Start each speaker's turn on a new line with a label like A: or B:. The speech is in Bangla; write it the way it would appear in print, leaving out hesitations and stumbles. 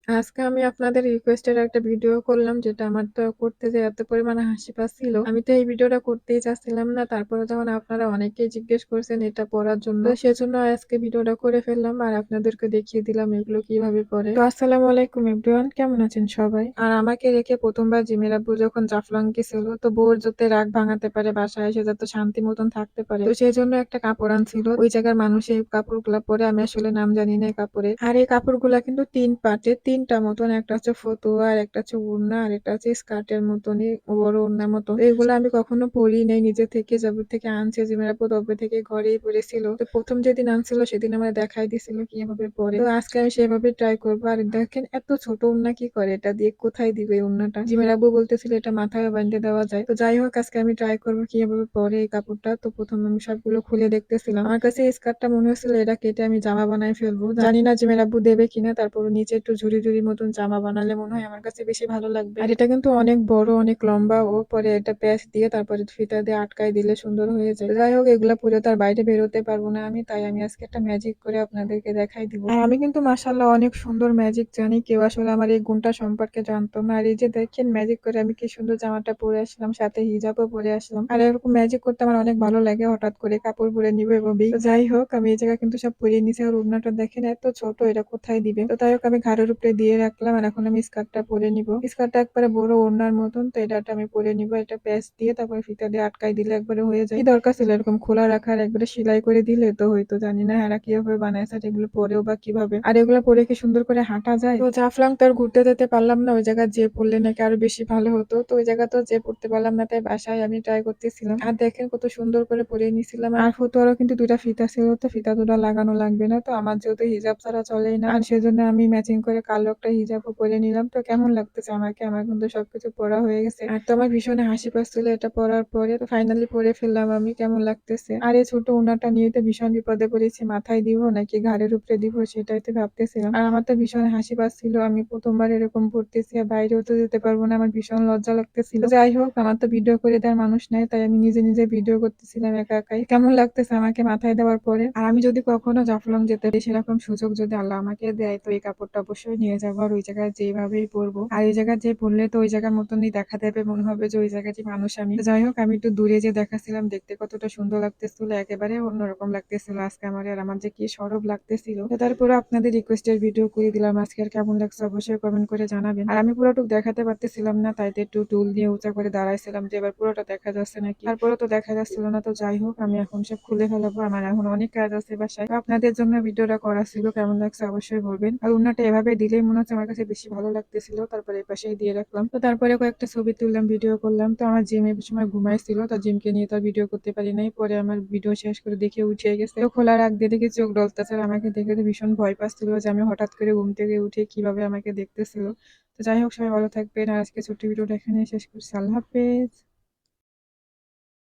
A: আজকে আমি আপনাদের রিকোয়েস্টের একটা ভিডিও করলাম যেটা আমার তো করতে যেয়ে এত পরিমাণে হাসি পাচ্ছিল। আমি তো এই ভিডিওটা করতেই চাচ্ছিলাম না। তারপরে যখন আপনারা অনেকেই জিজ্ঞেস করছেন এটা পড়ার জন্য, তো সেজন্য আজকে ভিডিওটা করে ফেললাম আর আপনাদেরকে দেখিয়ে দিলাম এগুলো কিভাবে পড়ে। তো আসসালামু আলাইকুম এভরিওয়ান, কেমন আছেন সবাই? আর আমাকে রেখে ১ম বার জিমির আব্বু যখন জাফলং গেছিল, তো বউর যাতে রাগ ভাঙাতে পারে, বাসায় এসে যাতে শান্তি মতন থাকতে পারে, তো সেজন্য একটা কাপড় আনছিল। ওই জায়গার মানুষ এই কাপড়গুলা পরে, আমি আসলে নাম জানি না এই কাপড়ের। আর এই কাপড়গুলা কিন্তু ৩ পার্টের, ৩ টা মতন। একটা হচ্ছে ফতুয়া, আর একটা হচ্ছে ওড়না, আর একটা হচ্ছে স্কার্টের মতনই বড় ওড়নার মতো। তো এগুলো আমি কখনো পরি নাই নিজে থেকে, যবে থেকে আনছে জিমের আপু তবে থেকে ঘরেই পরেছিল। তো ১ম যেদিন আনছিল সেদিন আমার দেখাই দিছিল কিভাবে পরে। তো আজকে আমি সেভাবে ট্রাই করবো। আর দেখেন এত ছোট ওড়না কি করে, এটা দিয়ে কোথায় দিবে এই ওড়নাটা? জিমের আব্বু বলতেছিল এটা মাথায় বাঁধতে দেওয়া যায়। তো যাই হোক, আজকে আমি ট্রাই করবো কিভাবে পরে এই কাপড়টা। তো প্রথম আমি সবগুলো খুলে দেখতেছিলাম। আমার কাছে এই স্কার্টটা মনে হচ্ছিল এটা কেটে আমি জামা বানাই ফেলবো। জানি না জিমের আব্বু দেবে কিনা। তারপর নিচে একটু ঝুরি ঝুরি মতন জামা বানালে মনে হয় আমার কাছে বেশি ভালো লাগবে। আর এটা কিন্তু অনেক বড়, অনেক লম্বা। ও পরে এটা প্যাচ দিয়ে তারপরে ফিতা দিয়ে আটকায় দিলে সুন্দর হয়ে যায়। যাই হোক, এগুলা পরে তার বাইরে বেরোতে পারবো না আমি, তাই আমি আজকে একটা ম্যাজিক করে আপনাদেরকে দেখাই দিব। আর আমি কিন্তু মাশাআল্লাহ অনেক সুন্দর ম্যাজিক জানি। কেউ আসলে আমার এই গুণটা সম্পর্কে জানতো না। আর এই যে দেখেন ম্যাজিক করে আমি কি সুন্দর জামাটা পরে আসলাম, সাথে হিজাবও পরে আসলাম। আর এরকম ম্যাজিক করতে আমার অনেক ভালো লাগে। হঠাৎ করে কাপড় পরে নিবো এভাবেই। তো যাই হোক, আমি এই জায়গা কিন্তু সব পরিয়ে নিছি। আর ওড়নাটা দেখেন এত ছোট, এটা কোথায় দিবে? তো তাই হোক, আমি ঘাড়ের উপরে দিয়ে রাখলাম। আর এখন আমি স্কার্টটা পরে নিব। স্কার্টটা একবারে বড় ওড়নার মতন, তো এটা আমি পরে নিব। এটা প্যাচ দিয়ে তারপরে ফিতা দিয়ে আটকাই দিলে একবারে হয়ে যায়। কি দরকার ছিল এরকম খোলা রাখার? একবারে সেলাই করে দিলে তো হয়তো। জানি না এরা কিভাবে বানাইছে, আর এগুলো পরেও বা কিভাবে। আর এগুলো পরে কি সুন্দর করে হাঁটা যায়? তো জাফলং তো আর ঘুরতে যেতে পারলাম না। ওই জায়গায় যে পড়লে নাকি আরো বেশি ভালো হতো। তো ওই জায়গা তো যে পড়তে পারলাম না, তাই বাসায় আমি ট্রাই করতেছিলাম। আর দেখেন কত সুন্দর করে পরিয়ে নিছিলাম। আর ফতুয়ারও কিন্তু ২ টা ফিতা ছিল, তো ফিতা দুটো লাগানো লাগবে না। তো আমার যেহেতু হিজাব ছাড়া চলেই না, আর সেজন্য আমি ম্যাচিং করে কালো একটা হিজাবও পরে নিলাম। তো কেমন লাগতেছে আমাকে? আমার কিন্তু সবকিছু পরা হয়ে গেছে। আর তো আমার ভীষণ হাসি পাচ্ছিল এটা পরার পরে। তো ফাইনালি পরে ফেললাম আমি, কেমন লাগতেছে? আর এই ছোট ওড়নাটা নিয়ে তো ভীষণ বিপদে পড়েছি। মাথায় দিব নাকি ঘাড়ের উপরে দিব সেটাই তো ভাবতেছিলাম। আর আমার তো ভীষণ হাসি পাচ্ছিল। আমি ১ম বার এরকম পড়তেছি, আর বাইরেও তো যেতে পারবো না। আমার ভীষণ লজ্জা লাগতেছিল। যাই হোক, আমার তো ভিডিও করে দেওয়ার মানুষ নাই, তাই আমি নিজে নিজে ভিডিও করতেছিলাম একা একাই। কেমন লাগতেছে আমাকে মাথায় দেওয়ার পরে? আর আমি যদি কখনো জাফলং যেতে পারি, সেরকম সুযোগ যদি আল্লাহ আমাকে দেয়, তো এই কাপড়টা অবশ্যই নিয়ে যাবো। আর ওই জায়গায় যেভাবেই পরবো, আর এই জায়গায় যে পরলে তো ওই জায়গার মতনই দেখা দেবে, মনে হবে যে ওই জায়গারই মানুষ আমি। তো যাই হোক, আমি একটু দূরে যে দেখাচ্ছিলাম দেখতে কতটা সুন্দর লাগতেছিল, একেবারে অন্যরকম লাগতেছিল আজকে আমার। আর আমার যে কি সরব লাগতেছিল। তো তারপরে আপনাদের রিকোয়েস্টের ভিডিও করে দিলাম। আজকে আর কেমন লাগছে অবশ্যই কমেন্ট করে জানাবেন। আর আমি পুরোটুক দেখাতে পারতেছিলাম না, তাই তো একটু টুল দিয়ে উঁচা করে দাঁড়াইছিলাম যে এবার পুরোটা দেখা যাচ্ছে নাকি। তারপরে তো দেখা যাচ্ছিল না। তো যাই হোক, আমি এখন সব খুলে ফেলাবো। আমার এখন অনেক কাজ আছে বাসায়। তো আপনাদের জন্য ভিডিওটা করা ছিল, কেমন লাগছে অবশ্যই বলবেন। আর ওড়নাটা এভাবে দিলেই মনে হচ্ছে আমার কাছে বেশি ভালো লাগতেছিল। তারপরে এই পাশেই দিয়ে রাখলাম। তো তারপরে কয়েকটা ছবি তুললাম, ভিডিও করলাম। তো আমার জিম এর সময় ঘুমাইছিল, তো জিমকে নিয়ে তো ভিডিও করতে পারি নাই। পরে আমার ভিডিও শেষ করে দেখে উঠে গেছে। তো খোলার আগ দিয়ে দেখে চোখ ডলতেছে। আর আমাকে দেখে তো ভীষণ ভয় পাচ্ছিল যে আমি হঠাৎ করে ঘুম থেকে উঠে কিভাবে আমাকে দেখতেছিল। তো যাই হোক, সবাই ভালো থাকবেন। আর আজকে ছোট্ট ভিডিওটা এখানে শেষ করছি। আল্লাহ হাফেজ।